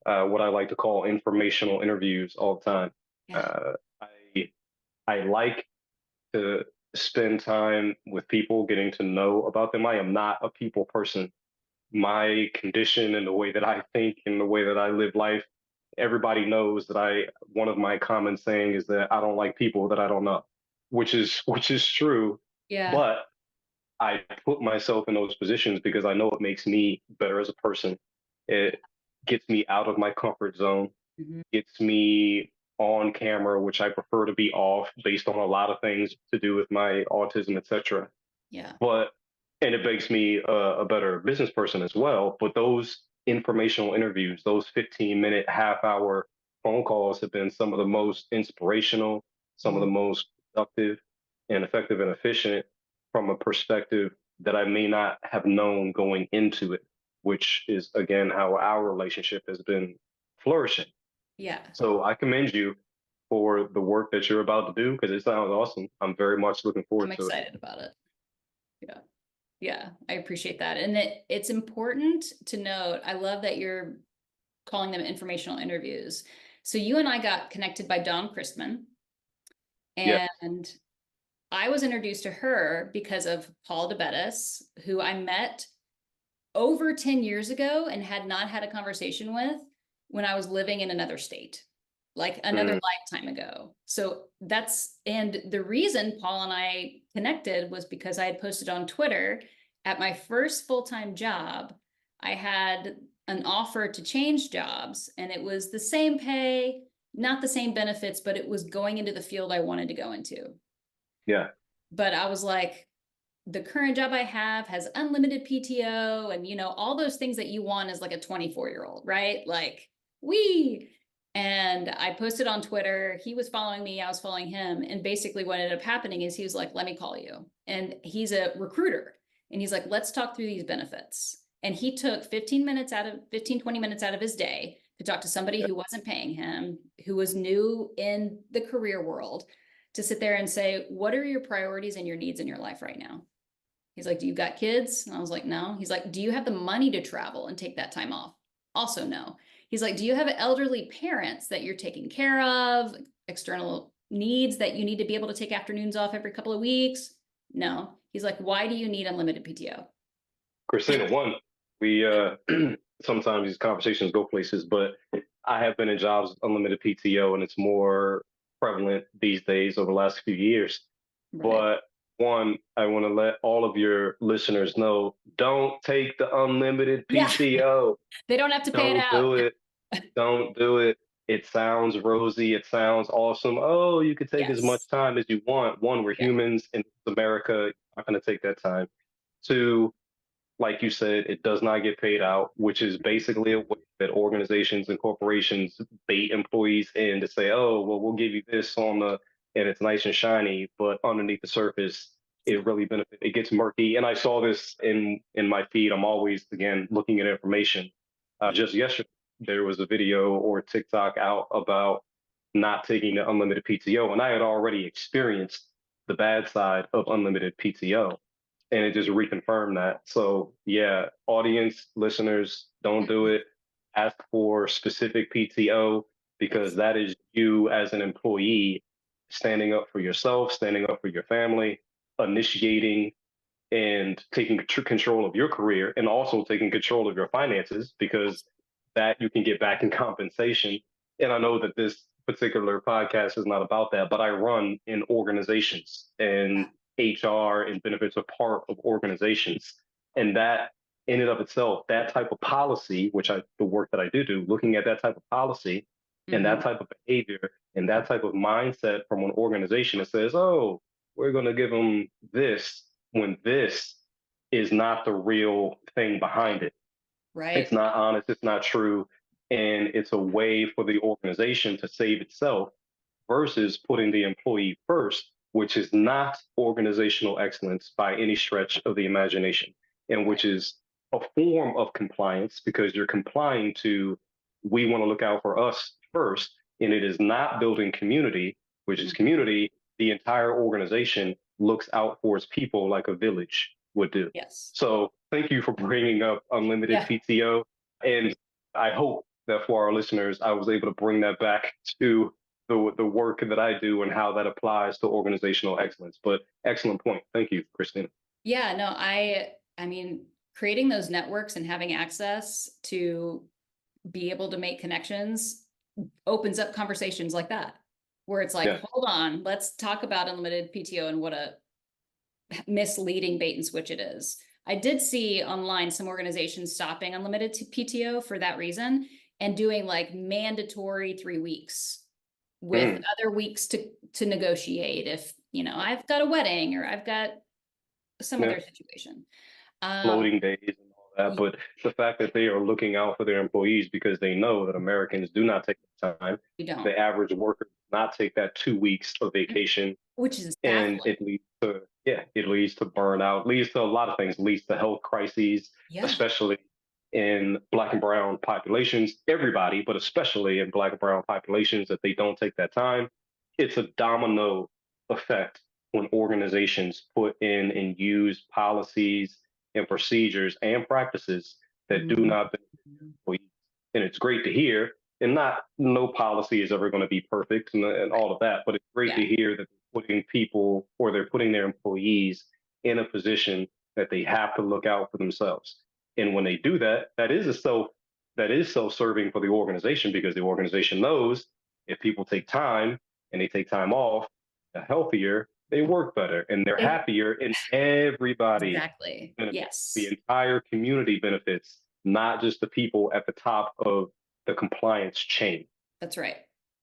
what I like to call informational interviews all the time. yeah, Uh, I I like to spend time with people, getting to know about them. I am not a people person. My condition and the way that I think and the way that I live life, everybody knows that one of my common saying is that I don't like people that I don't know, which is true, yeah, but I put myself in those positions because I know it makes me better as a person. It gets me out of my comfort zone, mhm, gets me on camera, which I prefer to be off based on a lot of things to do with my autism, etc. yeah, But and it makes me a better business person as well. But those informational interviews, those 15-minute, half-hour phone calls have been some of the most inspirational, some of the mhm, most productive and effective and efficient from a perspective that I may not have known going into it, which is again how our relationship has been flourishing. yeah. So I commend you for the work that you're about to do because it sounds awesome. I'm very much looking I'm forward to it. excited about it. Yeah. Yeah. I appreciate that. And it's important to note, I love that you're calling them informational interviews. So you and I got connected by Dawn Christman, Yes. and I was introduced to her because of Paul DeBettis, who I met over 10 years ago and had not had a conversation with when I was living in another state, like another Mm, lifetime ago. So and the reason Paul and I connected was because I had posted on Twitter at my first full-time job, I had an offer to change jobs, and it was the same pay, not the same benefits, but it was going into the field I wanted to go into. Yeah. But I was like, the current job I have has unlimited PTO and, all those things that you want as like a 24-year-old, right? Like, we. And I posted on Twitter. He was following me. I was following him. And basically, what ended up happening is he was like, let me call you. And he's a recruiter. And he's like, let's talk through these benefits. And he took 20 minutes out of his day to talk to somebody Yeah. who wasn't paying him, who was new in the career world, to sit there and say, what are your priorities and your needs in your life right now? He's like, do you got kids? And I was like, no. He's like, do you have the money to travel and take that time off? Also, no. He's like, do you have elderly parents that you're taking care of, external needs that you need to be able to take afternoons off every couple of weeks? No. He's like, why do you need unlimited PTO? Christina, one, we sometimes these conversations go places, but I have been in jobs with unlimited PTO, and it's more prevalent these days over the last few years. Right. But one, I want to let all of your listeners know, don't take the unlimited Yeah. PTO. They don't have to pay it Don't out. do it. Don't do it. It sounds rosy. It sounds awesome. Oh, you can take as much Yes. time as you want. One, we're Yeah. humans in America. You're not going to take that time. Two, like you said, it does not get paid out, which is basically a way that organizations and corporations bait employees in to say, oh, well, we'll give you this and it's nice and shiny, but underneath the surface, it really benefits. It gets murky. And I saw this in my feed. I'm always, again, looking at information. Just yesterday, there was a video or TikTok out about not taking the unlimited PTO. And I had already experienced the bad side of unlimited PTO, and it just reconfirmed that. So yeah, audience listeners, don't do Mhm. it. Ask for specific PTO, because Yes. that is you as an employee standing up for yourself, standing up for your family, initiating and taking control of your career, and also taking control of your finances, because that you can get back in compensation. And I know that this particular podcast is not about that, but I run in organizations, and HR and benefits are part of organizations. And that in and of itself, that type of policy, the work that I do, looking at that type of policy and Mm-hmm. that type of behavior and that type of mindset from an organization that says, oh, we're going to give them this, when this is not the real thing behind it. It's Right. not honest, it's not true, and it's a way for the organization to save itself versus putting the employee first, which is not organizational excellence by any stretch of the imagination, and Right. which is a form of compliance, because you're complying to, we want to look out for us first, and it is not building community, which is Mm-hmm. community. The entire organization looks out for its people like a village would do. Yes. So thank you for bringing up unlimited Yeah. PTO. And I hope that for our listeners, I was able to bring that back to the work that I do and how that applies to organizational excellence. But excellent point. Thank you, Christina. Yeah, no, I mean, creating those networks and having access to be able to make connections opens up conversations like that, where it's like, Yeah. hold on, let's talk about unlimited PTO and what a misleading bait and switch it is. I did see online some organizations stopping unlimited PTO for that reason and doing like mandatory 3 weeks with Mm. other weeks to negotiate if, I've got a wedding or I've got some Yeah. other situation. Um, Floating days and all that. But the fact that they are looking out for their employees, because they know that Americans do not take the time. you don't, The average worker does not take that 2 weeks of vacation, which is and baffling. it leads to burnout, leads to a lot of things, leads to health crises, Yeah. especially in Black and brown populations. Everybody, but especially in Black and brown populations, that they don't take that time. It's a domino effect when organizations put in and use policies and procedures and practices that do Mhm. not benefit employees. And it's great to hear, and not no policy is ever going to be perfect, and Right. all of that, but it's great Yeah. to hear that they're putting people, or they're putting their employees in a position that they have to look out for themselves. And when they do that, that is self-serving for the organization, because the organization knows if people take time and they take time off, they're healthier, they work better, and they're They- happier, and everybody exactly. benefits. The Yes, entire community benefits, not just the people at the top of the compliance chain. that's right.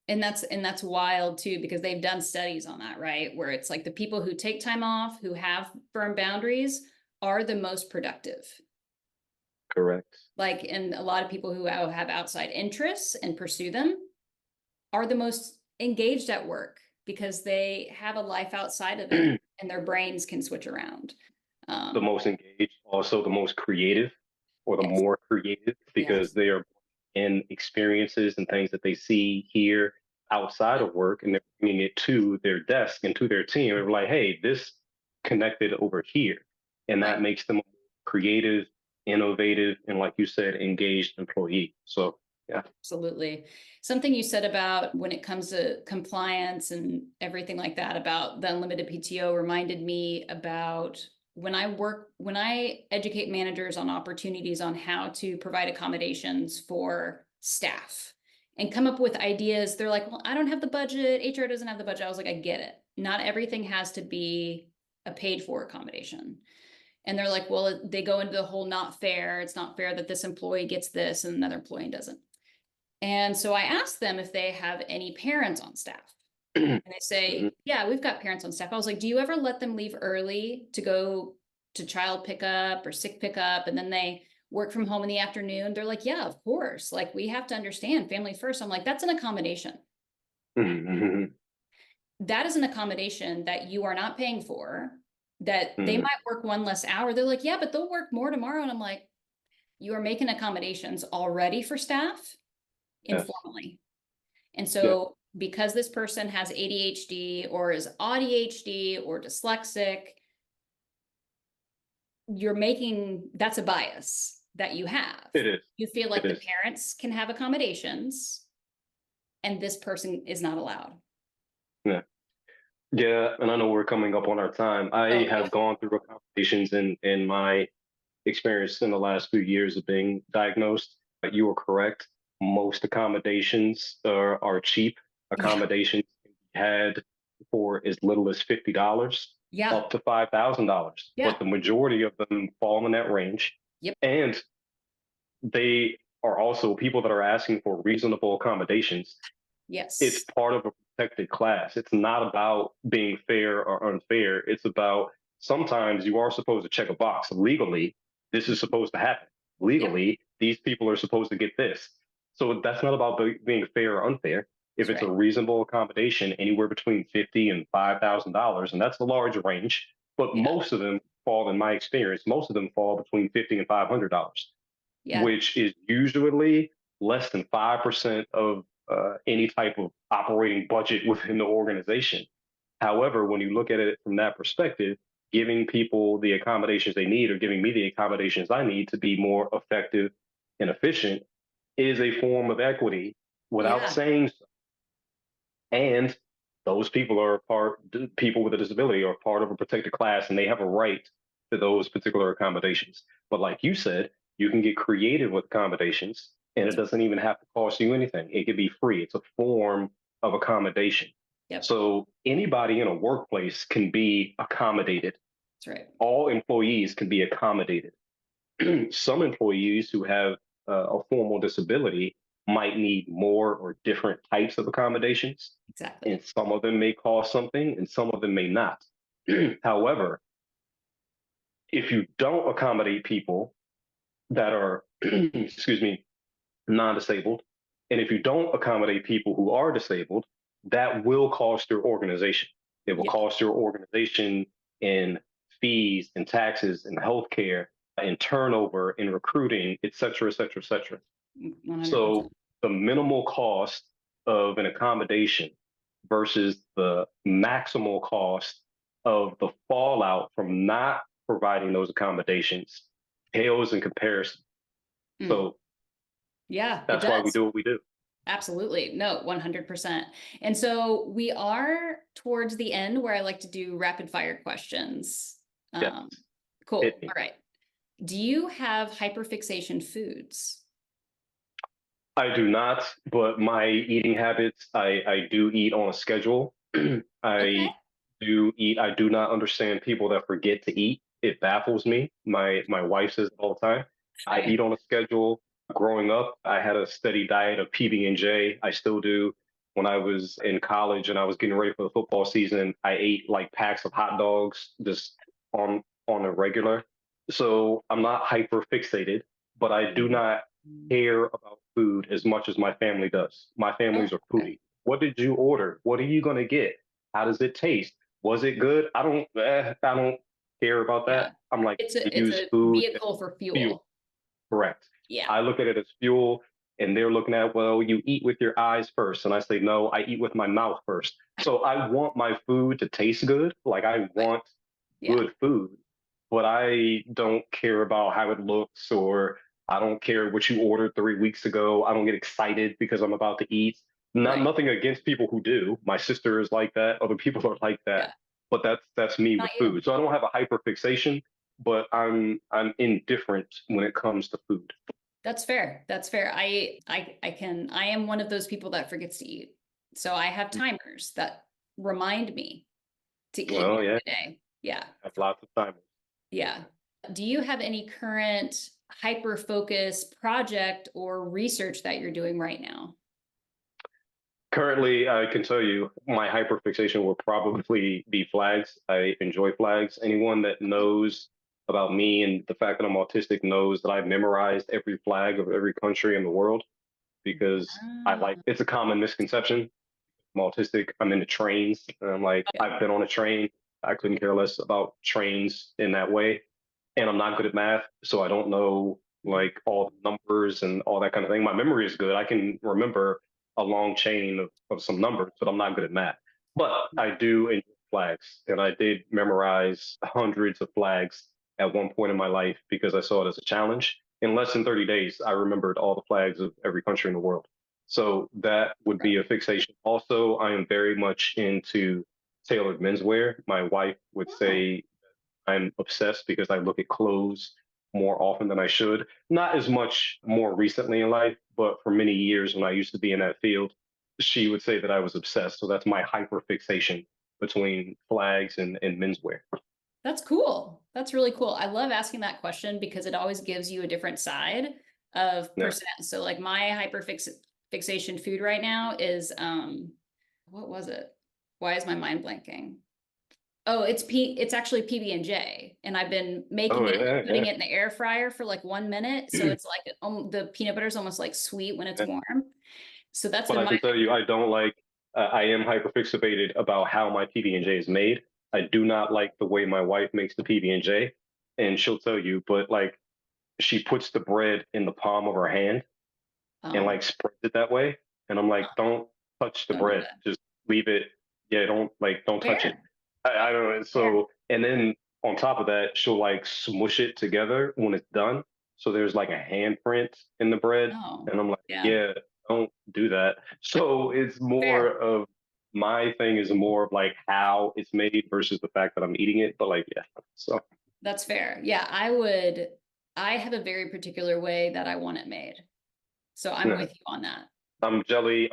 And that's wild too, because they've done studies on that, right? Where it's like the people who take time off, who have firm boundaries, are the most productive. Correct. Like, and a lot of people who have outside interests and pursue them are the most engaged at work because they have a life outside of it and their brains can switch around. The most engaged, also the most creative, or the Yes. more creative, because Yes. they are in experiences and things that they see here outside of work, and they're bringing it to their desk and to their team. They're like, hey, this connected over here. And Right. that makes them a creative, innovative, and like you said, engaged employee. So, yeah. Absolutely. Something you said about when it comes to compliance and everything like that about the unlimited PTO reminded me about when I educate managers on opportunities on how to provide accommodations for staff and come up with ideas. They're like, well, I don't have the budget. HR doesn't have the budget. I was like, I get it. Not everything has to be a paid for accommodation. And they're like, well, they go into the whole not fair. It's not fair that this employee gets this and another employee doesn't. And so I asked them if they have any parents on staff. And they say, yeah, we've got parents on staff. I was like, do you ever let them leave early to go to child pickup or sick pickup? And then they work from home in the afternoon. They're like, yeah, of course. Like, we have to understand family first. I'm like, that's an accommodation. That is an accommodation that you are not paying for, that they might work one less hour. They're like, yeah, but they'll work more tomorrow. And I'm like, you are making accommodations already for staff Yes. informally. And Yeah. so because this person has ADHD or is ADHD or dyslexic, that's a bias that you have. It is. You feel like It the is. parents can have accommodations and this person is not allowed. Yeah. Yeah. And I know we're coming up on our time. I Oh, yeah. have gone through accommodations in my experience in the last few years of being diagnosed. You are correct. Most accommodations are cheap. Yeah. Accommodations can be had for as little as $50 Yeah. up to $5,000, Yeah. but the majority of them fall in that range. Yep. And they are also people that are asking for reasonable accommodations. It's Yes. part of a protected class. It's not about being fair or unfair. It's about sometimes you are supposed to check a box. Legally, this is supposed to happen. Yep. Legally, these people are supposed to get this. So that's not about being fair or unfair. If That's it's a right. reasonable accommodation, anywhere between $50 and $5,000, and that's the large range. But Yeah. most of them fall, in my experience, most of them fall between $50 and $500, Yeah. which is usually less than 5% of any type of operating budget within the organization. However, when you look at it from that perspective, giving people the accommodations they need or giving me the accommodations I need to be more effective and efficient is a form of equity without Yeah. saying so. And those people are people with a disability are part of a protected class and they have a right to those particular accommodations. But like you said, you can get creative with accommodations and it doesn't even have to cost you anything. It could be free. It's a form of accommodation. Yep. So anybody in a workplace can be accommodated. That's right. All employees can be accommodated. Some employees who have a formal disability might need more or different types of accommodations, and Exactly. some of them may cost something and some of them may not. However, if you don't accommodate people that are, excuse me, non-disabled, and if you don't accommodate people who are disabled, that will cost your organization. It will Yeah. cost your organization in fees and taxes and healthcare and turnover and recruiting, et cetera, et cetera, et cetera. 100%. So the minimal cost of an accommodation versus the maximal cost of the fallout from not providing those accommodations pales in comparison. Mm. So Yeah, it that's why we does. do what we do. Absolutely. No, 100%. And so we are towards the end where I like to do rapid fire questions. Yes, Cool. hit me. All right. Do you have hyperfixation foods? I do not, but my eating habits, I do eat on a schedule. Okay. I do eat. I do not understand people that forget to eat. It baffles me. My wife says it all the time. I Okay. eat on a schedule. Growing up, I had a steady diet of PB&J. I still do. when I was in college and I was getting ready for the football season, I ate like packs of hot dogs just on on a regular. So I'm not hyper fixated, but I do Mhm. not care about food as much as my family does. My Oh, families are okay. foodie. What did you order? What are you gonna get? How does it taste? Was it good? I don't care about that. Yeah. I'm like, I It's use a food as vehicle for fuel. fuel. Correct. Yeah. I look at it as fuel, and they're looking at, well, you eat with your eyes first. And I say, no, I eat with my mouth first. So I want my food to taste good. Like I Right. want Yeah. good food, but I don't care about how it looks, or I don't care what you ordered 3 weeks ago. I don't get excited because I'm about to eat. Not Right. nothing against people who do. My sister is like that. Other people are like that. Yeah. But that's me Not with you. food. So I don't have a hyper fixation, but I'm indifferent when it comes to food. That's fair. That's fair. I am one of those people that forgets to eat. So I have timers that remind me to eat Well, during yeah, the day. Yeah. I have lots of time. Yeah. Do you have any current hyper focus project or research that you're doing right now? Currently, I can tell you my hyperfixation will probably be flags. I enjoy flags. Anyone that knows about me and the fact that I'm autistic knows that I've memorized every flag of every country in the world because I like Ah, it's a common misconception. I'm autistic. I'm into trains. And I'm like, yeah. I've been on a train. I couldn't care less about trains in that way. And I'm not good at math, so I don't know like all the numbers and all that kind of thing. My memory is good. I can remember a long chain of some numbers, but I'm not good at math. But I do enjoy flags, and I did memorize hundreds of flags at one point in my life because I saw it as a challenge. In less than 30 days, I remembered all the flags of every country in the world. So that would be a fixation. Also, I am very much into tailored menswear. My wife would Oh, say I'm obsessed because I look at clothes more often than I should. Not as much more recently in life, but for many years when I used to be in that field, she would say that I was obsessed. So that's my hyper fixation between flags and menswear. that's cool. That's really cool. I love asking that question because it always gives you a different side of Yeah. person. So like my fixation food right now is what was it? Why is my mind blanking? Oh, it's actually PB&J, and I've been making Oh it and yeah, putting yeah. it in the air fryer for like 1 minute. So it's like the peanut butter is almost like sweet when it's Yeah. warm. So that's But been I my can tell you, I don't like. I am hyperfixated about how my PB and J is made. I do not like the way my wife makes the PB and she'll tell you. But like, she puts the bread in the palm of her hand and oh, like spreads it that way. And I'm like, don't touch the don't do bread. that. Just leave it. Yeah, don't touch it. Fair, I don't know. fair. So and then on top of that, she'll like smush it together when it's done. So there's like a handprint in the bread. Oh, And I'm like, yeah, yeah, don't do that. So it's more fair. of my thing is more of like how it's made versus the fact that I'm eating it. But like, yeah. So That's fair. Yeah, I have a very particular way that I want it made. So I'm yeah. with you on that. I'm jelly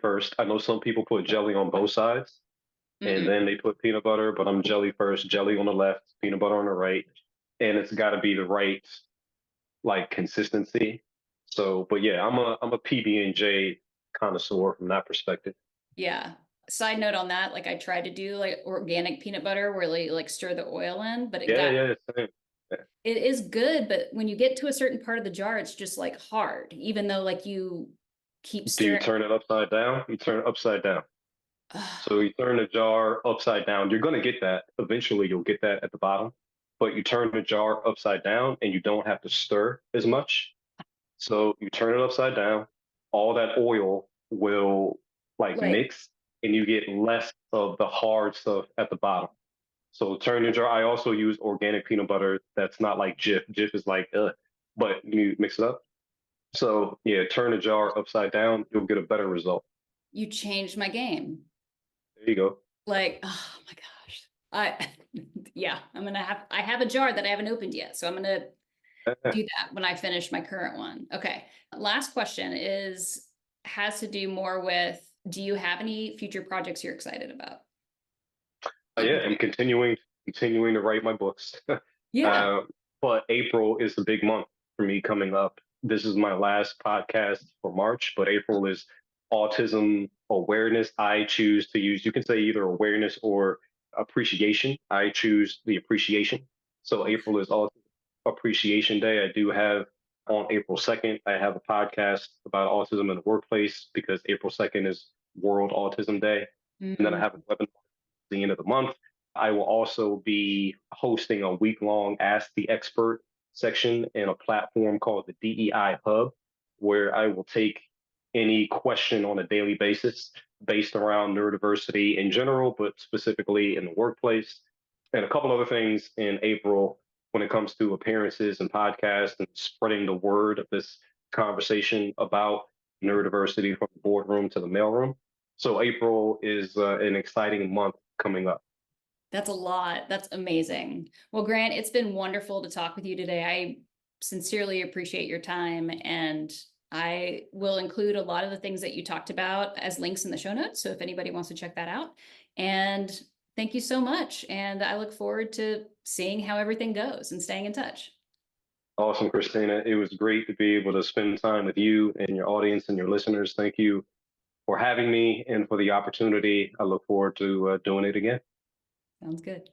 first. I know some people put jelly on both sides and Mm-mm. then they put peanut butter, but I'm jelly first, jelly on the left, peanut butter on the right, and it's got to be the right like consistency. So, but yeah, I'm a PB and J connoisseur from that perspective. Yeah. Side note on that, like I tried to do like organic peanut butter where they like stir the oil in, but Yeah, yeah, same. Yeah. it is good, but when you get to a certain part of the jar, it's just like hard, even though like you keep Do you stirring. turn it upside down? You turn it upside down. So you turn the jar upside down. You're going to get that. Eventually, you'll get that at the bottom. But you turn the jar upside down and you don't have to stir as much. So you turn it upside down, all that oil will like Like, mix and you get less of the hard stuff at the bottom. So turn your jar. I also use organic peanut butter that's not like Jif. Jif is like, but you mix it up. So yeah, turn the jar upside down, you'll get a better result. you changed my game. There you go. Like, oh my gosh. Yeah, I have a jar that I haven't opened yet. So I'm gonna do that when I finish my current one. Okay. Last question has to do more with, do you have any future projects you're excited about? Yeah, I'm continuing to write my books. Yeah. uh, but April is the big month for me coming up. This is my last podcast for March, but April is autism awareness. I choose to use, you can say either awareness or appreciation. I choose the appreciation. So April is Autism Appreciation Day. I do have on April 2nd, I have a podcast about autism in the workplace because April 2nd is World Autism Day. And then I Mm, have a webinar at the end of the month. I will also be hosting a week long Ask the Expert section in a platform called the DEI Hub, where I will take any question on a daily basis based around neurodiversity in general, but specifically in the workplace. And a couple other things in April when it comes to appearances and podcasts and spreading the word of this conversation about neurodiversity from the boardroom to the mailroom. So April is an exciting month coming up. that's a lot. That's amazing. Well, Grant, it's been wonderful to talk with you today. I sincerely appreciate your time, and I will include a lot of the things that you talked about as links in the show notes. So if anybody wants to check that out. And thank you so much. And I look forward to seeing how everything goes and staying in touch. Awesome, Christina. It was great to be able to spend time with you and your audience and your listeners. Thank you for having me and for the opportunity. I look forward to doing it again. Sounds good.